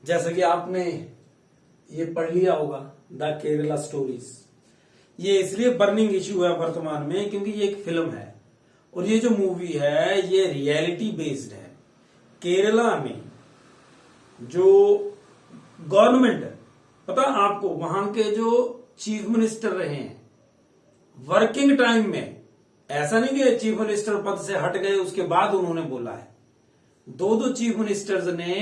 जैसा कि आपने ये पढ़ लिया होगा द केरला स्टोरीज। ये इसलिए बर्निंग इश्यू है वर्तमान में क्योंकि ये एक फिल्म है और ये जो मूवी है ये रियलिटी बेस्ड है। केरला में जो गवर्नमेंट, पता आपको, वहां के जो चीफ मिनिस्टर रहे हैं वर्किंग टाइम में, ऐसा नहीं कि चीफ मिनिस्टर पद से हट गए उसके बाद उन्होंने बोला है। दो चीफ मिनिस्टर्स ने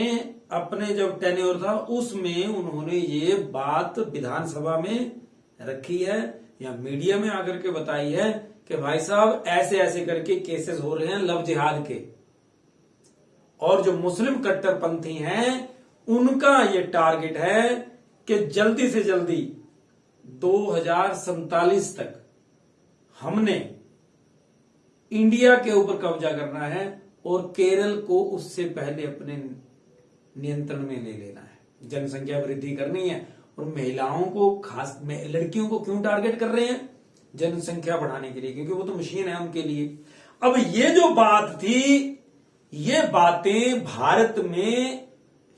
अपने जब टेन्योर था उसमें उन्होंने ये बात विधानसभा में रखी है या मीडिया में आकर के बताई है कि भाई साहब ऐसे ऐसे करके केसेस हो रहे हैं लव जिहाद के, और जो मुस्लिम कट्टरपंथी हैं उनका ये टारगेट है कि जल्दी से जल्दी 2047 तक हमने इंडिया के ऊपर कब्जा करना है और केरल को उससे पहले अपने नियंत्रण में ले लेना है। जनसंख्या वृद्धि करनी है और महिलाओं को, खास लड़कियों को क्यों टारगेट कर रहे हैं? जनसंख्या बढ़ाने के लिए, क्योंकि वो तो मशीन है उनके लिए। अब ये जो बात थी, ये बातें भारत में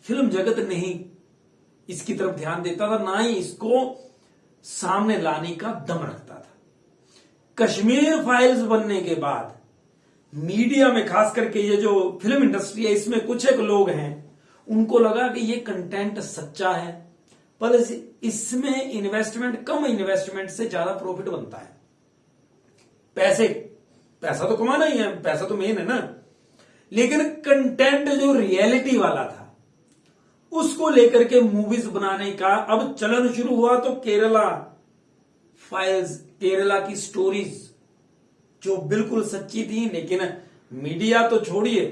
फिल्म जगत नहीं इसकी तरफ ध्यान देता था, ना ही इसको सामने लाने का दम रखता था। कश्मीर फाइल्स बनने के बाद मीडिया में, खास करके ये जो फिल्म इंडस्ट्री है इसमें कुछ एक लोग हैं उनको लगा कि ये कंटेंट सच्चा है, पर इसमें इन्वेस्टमेंट, कम इन्वेस्टमेंट से ज्यादा प्रॉफिट बनता है। पैसा तो कमाना ही है, पैसा तो मेन है ना, लेकिन कंटेंट जो रियलिटी वाला था उसको लेकर के मूवीज बनाने का अब चलन शुरू हुआ। तो केरला फाइल्स, केरला की स्टोरीज जो बिल्कुल सच्ची थी, लेकिन मीडिया तो छोड़िए,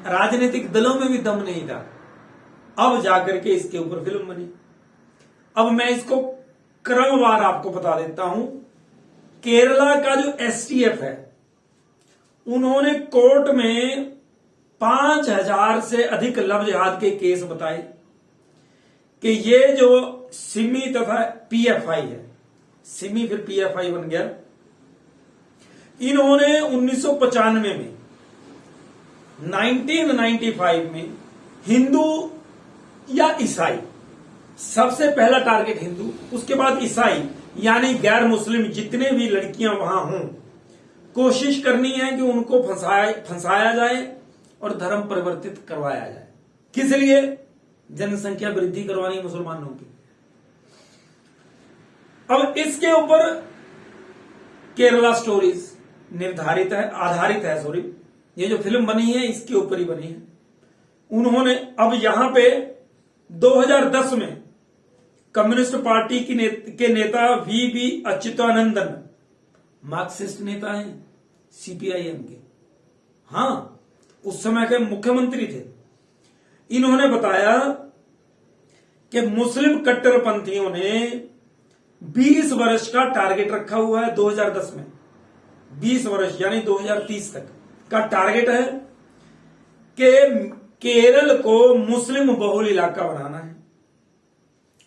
राजनीतिक दलों में भी दम नहीं था, अब जाकर के इसके ऊपर फिल्म बनी। अब मैं इसको क्रमवार आपको बता देता हूं। केरला का जो एसटीएफ है उन्होंने कोर्ट में 5000 से अधिक लव जिहाद के केस बताए कि ये जो सिमी तथा पीएफआई है, सिमी फिर पीएफआई बन गया, इन्होंने 1995 में, 1995 में हिंदू या ईसाई, सबसे पहला टारगेट हिंदू, उसके बाद ईसाई यानी गैर मुस्लिम जितने भी लड़कियां वहां हों, कोशिश करनी है कि उनको फंसाया जाए और धर्म परिवर्तित करवाया जाए। किस लिए? जनसंख्या वृद्धि करवानी मुसलमानों की। अब इसके ऊपर केरला स्टोरीज आधारित है, ये जो फिल्म बनी है इसके ऊपर ही बनी है। उन्होंने अब यहां पे 2010 में कम्युनिस्ट पार्टी के नेता वीबी अच्युतानंदन, मार्क्सिस्ट नेता हैं सीपीआईएम के, हां उस समय के मुख्यमंत्री थे, इन्होंने बताया कि मुस्लिम कट्टरपंथियों ने 20 वर्ष का टारगेट रखा हुआ है 2010 में, 20 वर्ष यानी 2030 तक का टारगेट है कि केरल को मुस्लिम बहुल इलाका बनाना है।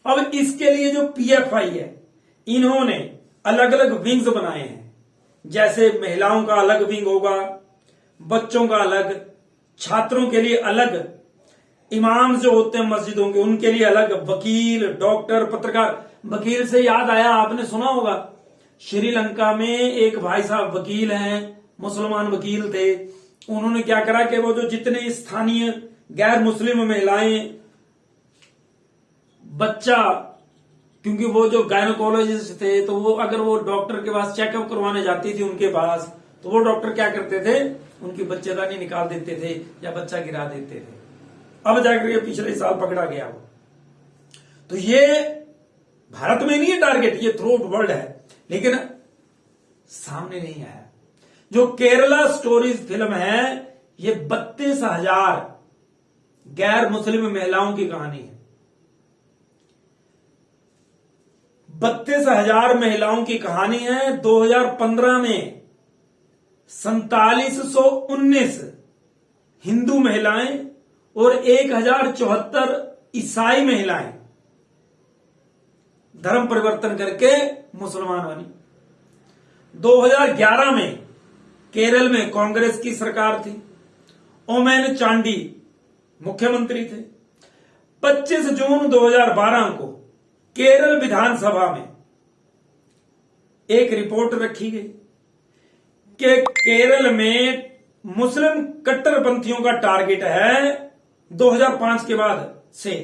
अब इसके लिए जो पीएफआई है इन्होंने अलग अलग विंग्स बनाए हैं, जैसे महिलाओं का अलग विंग होगा, बच्चों का अलग, छात्रों के लिए अलग, इमाम जो होते हैं मस्जिदों के उनके लिए अलग, वकील, डॉक्टर, पत्रकार। वकील से याद आया, आपने सुना होगा श्रीलंका में एक भाई साहब वकील हैं, मुसलमान वकील थे, उन्होंने क्या करा कि वो जो जितने स्थानीय गैर मुस्लिम महिलाएं, बच्चा, क्योंकि वो जो गायनोकोलॉजिस्ट थे तो वो अगर वो डॉक्टर के पास चेकअप करवाने जाती थी उनके पास, तो वो डॉक्टर क्या करते थे, उनकी बच्चेदानी निकाल देते थे या बच्चा गिरा देते थे। अब जाकर के पिछले साल पकड़ा गया वो। तो ये भारत में नहीं है टारगेट, ये थ्रू आउट वर्ल्ड है, लेकिन सामने नहीं आया। जो केरला स्टोरीज फिल्म है ये 32,000 गैर मुस्लिम महिलाओं की कहानी है। 32,000 महिलाओं की कहानी है। 2015 में 4719 हिंदू महिलाएं और 1074 ईसाई महिलाएं धर्म परिवर्तन करके मुसलमान बनी। 2011 में केरल में कांग्रेस की सरकार थी, ओमैन चांडी मुख्यमंत्री थे। 25 जून 2012 को केरल विधानसभा में एक रिपोर्ट रखी गई कि केरल में मुस्लिम कट्टरपंथियों का टारगेट है 2005 के बाद से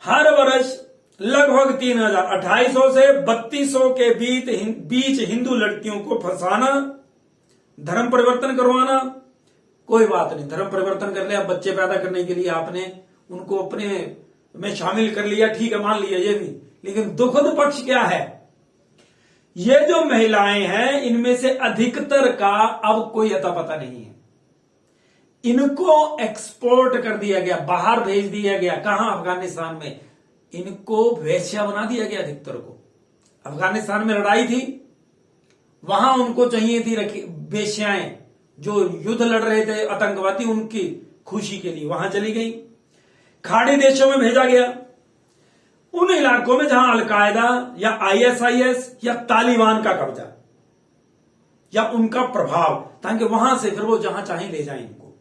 हर वर्ष लगभग 2800 से 3200 के बीच हिंदू लड़कियों को फंसाना, धर्म परिवर्तन करवाना। कोई बात नहीं, धर्म परिवर्तन कर लिया, बच्चे पैदा करने के लिए आपने उनको अपने में शामिल कर लिया, ठीक है, मान लिया ये भी। लेकिन दुखद पक्ष क्या है, ये जो महिलाएं हैं इनमें से अधिकतर का अब कोई अता पता नहीं है। इनको एक्सपोर्ट कर दिया गया, बाहर भेज दिया गया। कहां? अफगानिस्तान में। इनको वेश्या बना दिया गया अधिकतर को। अफगानिस्तान में लड़ाई थी, वहां उनको चाहिए थी वेश्याएं, जो युद्ध लड़ रहे थे आतंकवादी, उनकी खुशी के लिए वहां चली गई। खाड़ी देशों में भेजा गया, उन इलाकों में जहां अलकायदा या आईएसआईएस या तालिबान का कब्जा या उनका प्रभाव, ताकि वहां से फिर वो जहां चाहे ले जाएं इनको।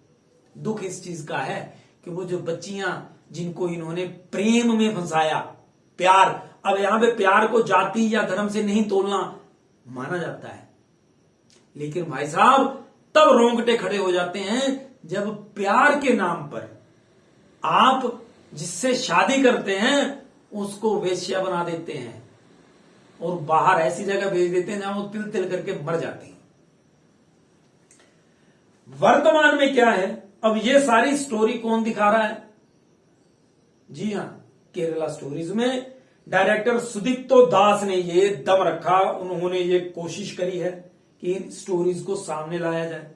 दुख इस चीज का है कि वो जो बच्चियां जिनको इन्होंने प्रेम में फंसाया, प्यार, अब यहां पे प्यार को जाति या धर्म से नहीं तोलना माना जाता है, लेकिन भाई साहब तब रोंगटे खड़े हो जाते हैं जब प्यार के नाम पर आप जिससे शादी करते हैं उसको वेश्या बना देते हैं और बाहर ऐसी जगह भेज देते हैं जहां वो तिल तिल करके मर जाती हैं। वर्तमान में क्या है, अब ये सारी स्टोरी कौन दिखा रहा है? जी हां, केरला स्टोरीज में डायरेक्टर सुदीप्तो दास ने ये दम रखा, उन्होंने ये कोशिश करी है कि इन स्टोरीज को सामने लाया जाए।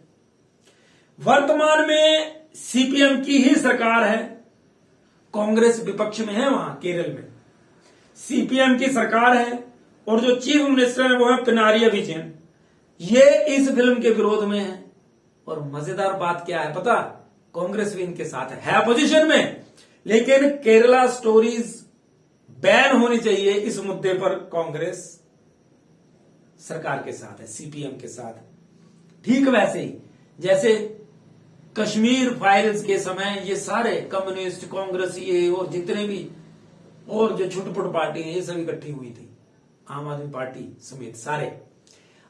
वर्तमान में सीपीएम की ही सरकार है, कांग्रेस विपक्ष में है वहां केरल में। सीपीएम की सरकार है और जो चीफ मिनिस्टर है वो है पिनारिया विजयन। ये इस फिल्म के विरोध में है और मजेदार बात क्या है पता, कांग्रेस भी इनके साथ है अपोजिशन में, लेकिन केरला स्टोरीज बैन होनी चाहिए इस मुद्दे पर कांग्रेस सरकार के साथ है, सीपीएम के साथ। ठीक वैसे ही जैसे कश्मीर फाइल्स के समय ये सारे कम्युनिस्ट, कांग्रेस, ये और जितने भी और जो छुटपुट पार्टी है ये सब इकट्ठी हुई थी, आम आदमी पार्टी समेत सारे।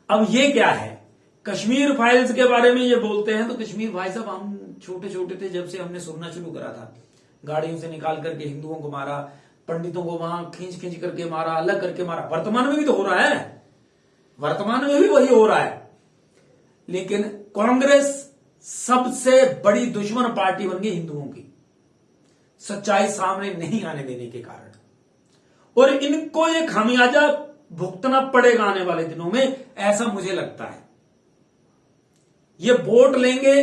अब ये क्या है, कश्मीर फाइल्स के बारे में ये बोलते हैं तो कश्मीर भाई साहब हम छोटे छोटे थे जब से हमने सुनना शुरू करा था, गाड़ियों से निकाल करके हिंदुओं को मारा, पंडितों को वहां खींच खींच करके मारा, अलग करके मारा। वर्तमान में भी तो हो रहा है, वर्तमान में भी वही हो रहा है, लेकिन कांग्रेस सबसे बड़ी दुश्मन पार्टी बन गई हिंदुओं की, सच्चाई सामने नहीं आने देने के कारण। और इनको ये खामियाजा भुगतना पड़ेगा आने वाले दिनों में, ऐसा मुझे लगता है। ये वोट लेंगे,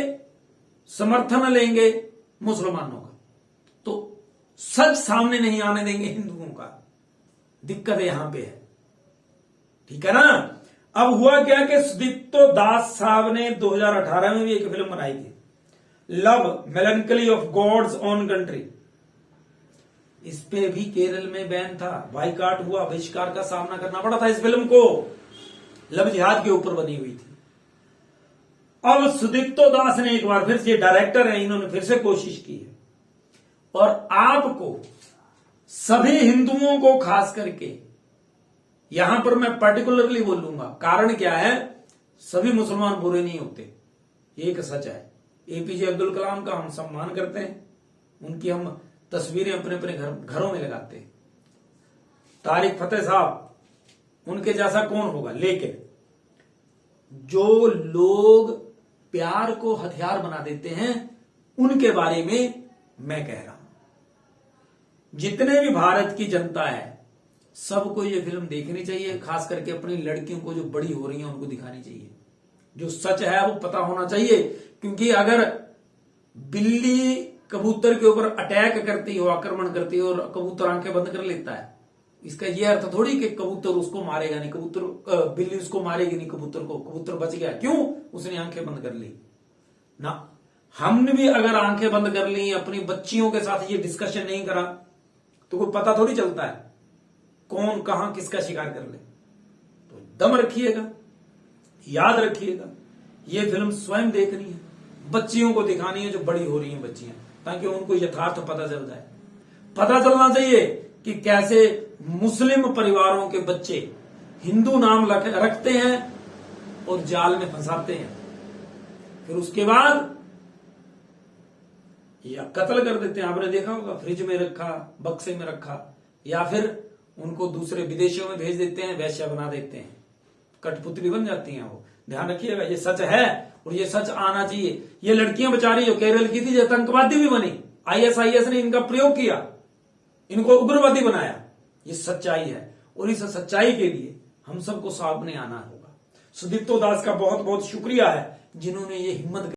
समर्थन लेंगे मुसलमानों का, तो सच सामने नहीं आने देंगे हिंदुओं का। दिक्कत यहां पे है, ठीक है ना। अब हुआ क्या कि सुदीप्तो दास साहब ने 2018 में भी एक फिल्म बनाई थी, love melancholy of God's own country. इस पे भी केरल में बैन था, बाइकाट हुआ, बहिष्कार का सामना करना पड़ा था इस फिल्म को। लव जिहाद के ऊपर बनी हुई थी। अब सुदीप्तो दास ने एक बार फिर से, डायरेक्टर है, इन्होंने फिर से कोशिश की है और आपको सभी हिंदुओं को खास करके, यहां पर मैं पर्टिकुलरली बोलूंगा, कारण क्या है, सभी मुसलमान बुरे नहीं होते, ये एक सच है। एपीजे अब्दुल कलाम का हम सम्मान करते हैं, उनकी हम तस्वीरें अपने अपने घरों में लगाते हैं। तारिक फतेह साहब, उनके जैसा कौन होगा, लेकिन जो लोग प्यार को हथियार बना देते हैं उनके बारे में मैं कह रहा हूं। जितने भी भारत की जनता है सबको ये फिल्म देखनी चाहिए, खास करके अपनी लड़कियों को जो बड़ी हो रही हैं उनको दिखानी चाहिए। जो सच है वो पता होना चाहिए, क्योंकि अगर बिल्ली कबूतर के ऊपर अटैक करती हो, आक्रमण करती हो और कबूतर आंखें बंद कर लेता है, इसका यह अर्थ थोड़ी कि कबूतर उसको मारेगा नहीं, बिल्ली उसको मारेगी नहीं कबूतर को, कबूतर बच गया, क्यों, उसने आंखें बंद कर ली ना। हमने भी अगर आंखें बंद कर ली, अपनी बच्चियों के साथ ये डिस्कशन नहीं करा, तो कोई पता थोड़ी चलता है कौन कहां किसका शिकार कर ले। तो दम रखिएगा, याद रखिएगा, ये फिल्म स्वयं देखनी है, बच्चियों को दिखानी है जो बड़ी हो रही हैं बच्चियां, ताकि उनको यथार्थ पता चल जाए। पता चलना चाहिए कि कैसे मुस्लिम परिवारों के बच्चे हिंदू नाम रखते हैं और जाल में फंसाते हैं, फिर उसके बाद या कत्ल कर देते हैं। आपने देखा होगा, फ्रिज में रखा, बक्से में रखा, या फिर उनको दूसरे विदेशों में भेज देते हैं, वैश्या बना देते हैं, कठपुतली बन जाती हैं वो। ध्यान रखिएगा, ये सच है और ये सच आना चाहिए। ये लड़कियां बेचारी जो केरल की थी, जो आतंकवादी भी बनी, ISIS ने इनका प्रयोग किया, इनको उग्रवादी बनाया। ये सच्चाई है और इस सच्चाई के लिए हम सबको सामने आना होगा। सुदीप्तो दास का बहुत बहुत शुक्रिया है जिन्होंने ये हिम्मत